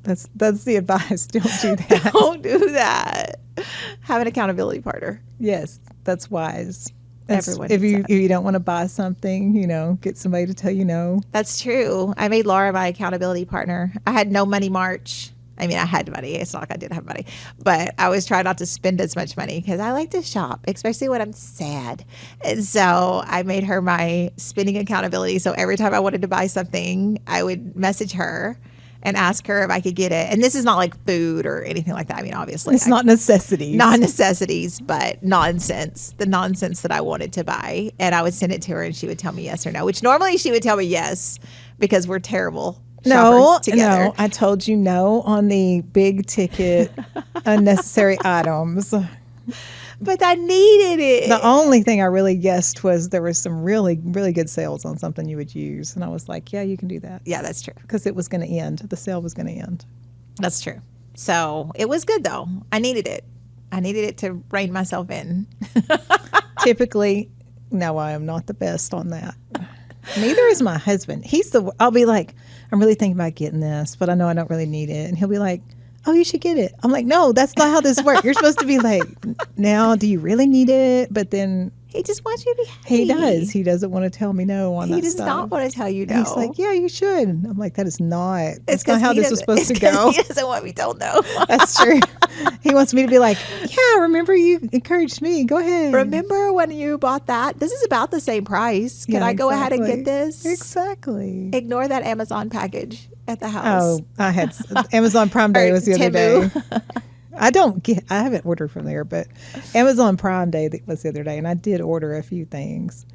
That's the advice. Don't do that. Don't do that. Have an accountability partner. Yes, that's wise. Everyone If needs you don't want to buy something, get somebody to tell you no. That's true. I made Laura my accountability partner. I had no money March. I mean, I had money. It's not like I didn't have money, but I always try not to spend as much money because I like to shop, especially when I'm sad. And so I made her my spending accountability. So every time I wanted to buy something, I would message her and ask her if I could get it. And this is not like food or anything like that. I mean, obviously, It's not necessities. not necessities, but nonsense, the nonsense that I wanted to buy. And I would send it to her and she would tell me yes or no, which normally she would tell me yes because we're terrible shoppers together. No, I told you no on the big ticket unnecessary items. But I needed it. The only thing I really guessed was there was some really, really good sales on something you would use. And I was like, yeah, you can do that. Yeah, that's true. Because it was going to end. The sale was going to end. That's true. So it was good though. I needed it. I needed it to rein myself in. Typically, no, I am not the best on that. Neither is my husband. I'll be like, I'm really thinking about getting this, but I know I don't really need it. And he'll be like, oh, you should get it. I'm like, no, that's not how this works. You're supposed to be like, now, do you really need it? But then He just wants you to be happy. he does. He doesn't want to tell me no on that He does stuff. not want to tell you no. He's like, yeah, you should. I'm like, that is not. That's 'cause not how he this was doesn't- supposed to it's 'cause go. He doesn't want me told no. That's true. He wants me to be like, yeah, remember you encouraged me. Go ahead. Remember when you bought that? This is about the same price. Can Yeah, I go ahead and exactly. get this? Exactly. Ignore that Amazon package at the house. Oh, I had Amazon Prime Day Or was the other Temu. day. I haven't ordered from there, but Amazon Prime Day was the other day, and I did order a few things.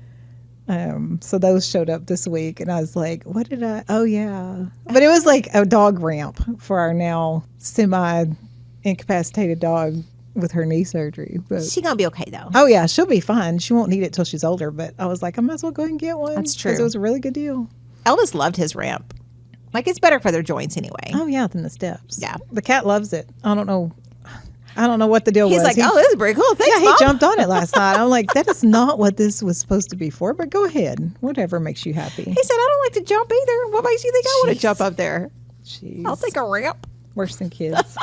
So those showed up this week, and I was like, what did I? Oh, yeah. But it was like a dog ramp for our now semi-incapacitated dog with her knee surgery. But She gonna be okay though. oh, yeah, she'll be fine. She won't need it till she's older, but I was like, I might as well go ahead and get one. That's 'cause true. it was a really good deal. Elvis loved his ramp. Like it's better for their joints anyway. Oh, yeah, than the steps. Yeah. The cat loves it. I don't know what the deal He's was. like, oh, this is pretty cool. Thanks, Yeah, he Mom. jumped on it last night. I'm like, that is not what this was supposed to be for, but go ahead. Whatever makes you happy. He said, I don't like to jump either. What makes you think I want to Jeez. jump up there? Jeez. I'll take a ramp. Worse than kids.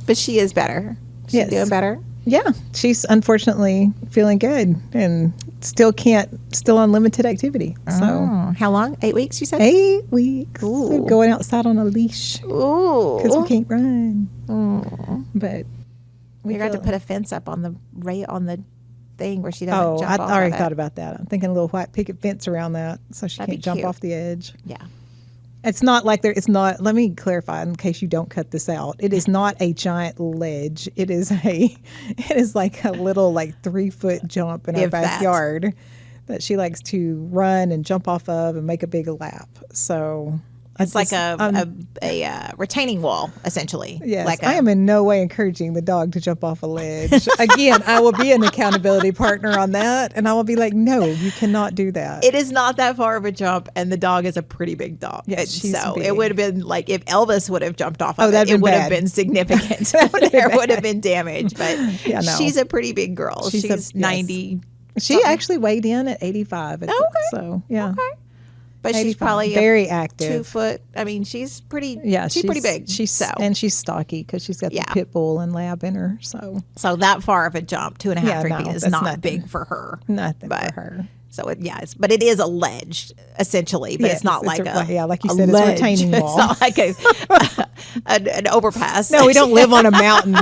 But she is better. She's Yes. doing better. Yeah, she's unfortunately feeling good and still on limited activity. So Oh, how long? 8 weeks, you said? 8 weeks. Ooh. So going outside on a leash Ooh. because we can't run. Mm. But we You're going to feel- put a fence up on the thing where she doesn't jump I off already of thought it. about that. I'm thinking a little white picket fence around that so she That'd be can't jump cute. off the edge. Yeah. It's not like it's not, let me clarify in case you don't cut this out. It is not a giant ledge. It is like a little 3-foot jump in our If that. backyard that she likes to run and jump off of and make a big lap. So It's like a retaining wall, essentially. yes, Like I am in no way encouraging the dog to jump off a ledge. Again, I will be an accountability partner on that, and I will be like, no, you cannot do that. It is not that far of a jump, and the dog is a pretty big dog. Yes, she's so big. it would have been like if Elvis would have jumped off of that'd it, been it would have bad. been significant. been There bad. would have been damage. But Yeah, no. she's a pretty big girl. She's She's, a- yes. 90. She something. actually weighed in at 85. Okay. So, yeah. Okay. But she's 85. probably very a active. 2 foot. I mean, she's pretty. Yeah, she's pretty big. And she's stocky because she's got Yeah. the pit bull and lab in her. So that far of a jump, 2.5, Yeah, 3 no, feet is that's not nothing. big for her. nothing But- for her. So but it is a ledge essentially, but Yes, it's not it's like like you a said, it's a ledge. retaining wall. It's not like an overpass. No, we don't live on a mountain.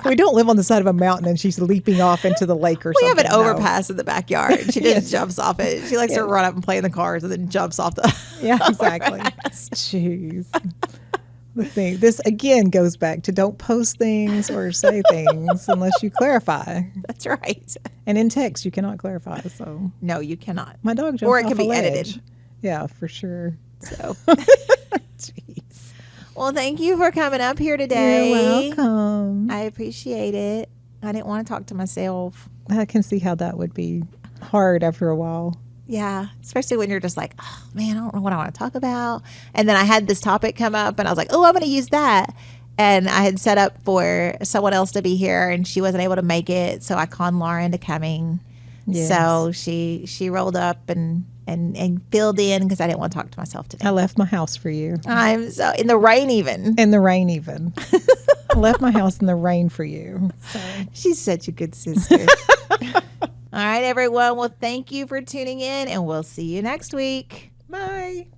We don't live on the side of a mountain and she's leaping off into the lake or We have something. an No. overpass in the backyard. She just Yes. jumps off it. She likes to Yes. run up and play in the cars and then jumps off the. Yeah, exactly. Jeez. The thing. This again goes back to don't post things or say things unless you clarify. That's right. And in text, you cannot clarify. So No, you cannot. my dog jumped Or it off can a be ledge. edited. Yeah, for sure. So, Jeez. well, thank you for coming up here today. You're welcome. I appreciate it. I didn't want to talk to myself. I can see how that would be hard after a while. Yeah, especially when you're just like, oh, man, I don't know what I want to talk about. And then I had this topic come up and I was like, oh, I'm going to use that. And I had set up for someone else to be here and she wasn't able to make it. So I conned Laura into coming. Yes. So she rolled up and filled in because I didn't want to talk to myself today. I left my house for you. I'm so in the rain even. In the rain even. I left my house in the rain for you. So. She's such a good sister. All right, everyone. Well, thank you for tuning in and we'll see you next week. Bye.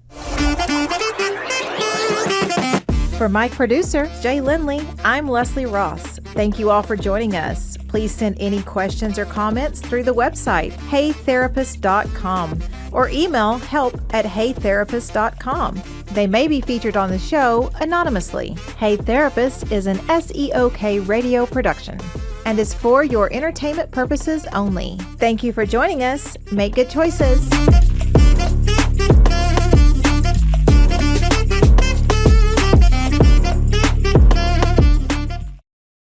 For my producer, Jay Lindley, I'm Leslie Ross. Thank you all for joining us. Please send any questions or comments through the website, heytherapist.com, or email help@heytherapist.com. They may be featured on the show anonymously. Hey Therapist is an SEOK radio production and is for your entertainment purposes only. Thank you for joining us. Make good choices.